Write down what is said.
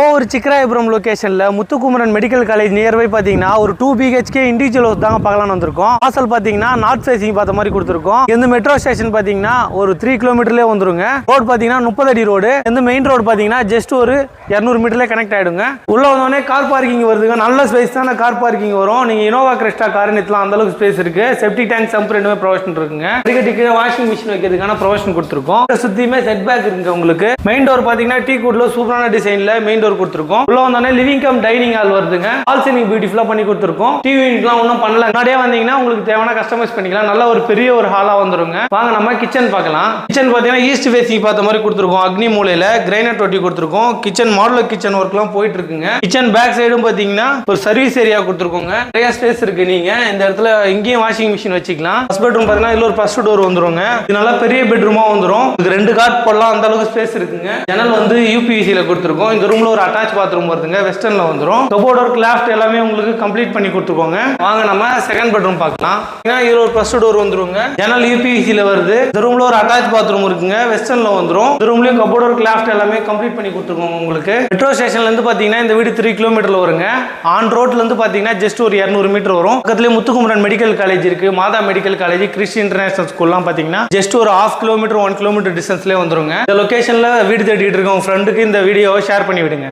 ஒரு சிக்கராயபுரம் லொகேஷன்ல Muthukumaran medical college nearby பாத்தீங்கன்னா ஒரு 2 BHK இண்டிவிஜுவல் ஹவுஸ் தாங்க பார்க்கலாம்னு வந்திருக்கோம். வாசல் பாத்தீங்கன்னா நார்த் ஃபேசிங் பார்த்த மாதிரி கொடுத்துருக்கோம். இந்த மெட்ரோ ஸ்டேஷன் பாத்தீங்கன்னா ஒரு 3 கிலோமீட்டர்லயே வந்துருங்க. ரோடு பாத்தீங்கன்னா 30 அடி ரோடு. இந்த மெயின் ரோடு பாத்தீங்கன்னா ஜஸ்ட் ஒரு 200 மீட்டர்ல கனெக்ட் ஆயிடுங்க. உள்ள வந்தோடனே கார் பார்க்கிங் வருதுங்க. நல்ல ஸ்பேஸ் தான கார் பார்க்கிங் வரும். நீங்க இனோவா கிரெஸ்டா கார் நிறுத்தலாம், அந்த அளவுக்கு ஸ்பேஸ் இருக்கு. செப்டிக் டேங்க் சம்ப் ரெண்டுமே ப்ரொவிஷன் இருக்குங்க. அடிக்கடிக்கு வாஷிங் மிஷின் வைக்கிறதுக்கான ப்ரொவிஷன் கொடுத்துருக்கோம். சுத்தியுமே செட் பேக் இருக்குங்க. உங்களுக்கு மெயின் டோர் பாத்தீங்கன்னா டீ குட்ல சூப்பரான டிசைன்ல மெயின் டோர் கொடுத்துருக்கோம். உள்ள வந்தோடனே லிவிங் கம் டைனிங் ஹால் வருதுங்க. ஹால் சீலிங் பியூட்டிஃபுல்லா பண்ணி கொடுத்துருக்கோம். டிவி யூனிட்லாம் ஒன்றும் பண்ணல. முன்னாடியே வந்தீங்கன்னா உங்களுக்கு தேவையான கஸ்டமைஸ் பண்ணிக்கலாம். நல்ல ஒரு பெரிய ஒரு ஹாலா வந்துருங்க. வாங்க நம்ம கிச்சன் பார்க்கலாம். கிச்சன் பாத்தீங்கன்னா ஈஸ்ட் ஃபேசிங் பார்த்த மாதிரி கொடுத்துருக்கோம். அக்னி மூலையில கிரைனட் ஒட்டி கொடுத்துருக்கோம். கிச்சன் மாடலர் கிச்சன் ஒர்க்லாம் போயிட்டு இருக்குங்க. கிச்சன் பேக் சைடும் பாத்தீங்கன்னா ஒரு சர்வீஸ் ஏரியா கொடுத்துருக்கோங்க. நிறைய ஸ்பேஸ் இருக்கு. நீங்க இந்த இடத்துல இங்கேயும் வாஷிங் மிஷின் வச்சுக்கலாம். ஃபர்ஸ்ட் பெட்ரூம் பாத்தீங்கன்னா இதுல ஒரு ஃபர்ஸ்ட் டோர் வந்துருங்க. இது நல்லா பெரிய பெட்ரூமா வந்துரும். இதுக்கு 2 காட் போடலாம், அந்த அளவுக்கு ஸ்பேஸ் இருக்குங்க. ஜன்னல் வந்து யூபிவிசில கொடுத்துருக்கோம். இந்த ரூம்ல ஒரு அட்டாச் பாத்ரூம் வருதுங்க. வெஸ்டர்ன்ல வந்துரும். கபோர்ட் ஒர்க் லாஃப்ட் எல்லாமே உங்களுக்கு கம்ப்ளீட் பண்ணி கொடுத்துருக்கோங்க. வாங்க நம்ம செகண்ட் பெட்ரூம் பார்க்கலாம். இதுல ஒரு ஃபர்ஸ்ட் டோர் வந்துருங்க. ஜன்னல் யூபிவிசில வருது. இந்த ரூம்ல ஒரு அட்டாச் பாத்ரூம் இருக்குங்க. வெஸ்டர்ன்ல வந்துரும். இந்த ரூம்லயும் கபோர்ட் ஒர்க் லாஃப்ட் எல்லாமே கம்ப்ளீட் பண்ணி கொடுத்துருக்கோம். உங்களுக்கு மெட்ரோ ஸ்டேஷன்ல இருந்து பாத்தீங்கன்னா இந்த வீடு 3 கிலோமீட்டர்ல வருங்க. ஆன் ரோட்ல இருந்து பாத்தீங்கன்னா ஜஸ்ட் ஒரு 200 மீட்டர் வரும். பக்கத்துலயே முத்துக்குமரன் மெடிக்கல் காலேஜ் இருக்கு. மாதா மெடிக்கல் காலேஜ், கிறிஸ்டி இன்டர்நேஷனல் ஸ்கூல்லாம் பாத்தீங்கன்னா ஜஸ்ட் ஒரு 1/2 கிலோமீட்டர் 1 கிலோமீட்டர் டிஸ்டன்ஸ்லயே வந்துருங்க. இந்த லொகேஷன்ல வீடு தேடிட்டு இருக்க உங்க ஃப்ரெண்டுக்கு இந்த வீடியோவை ஷேர் பண்ணி விடுங்க.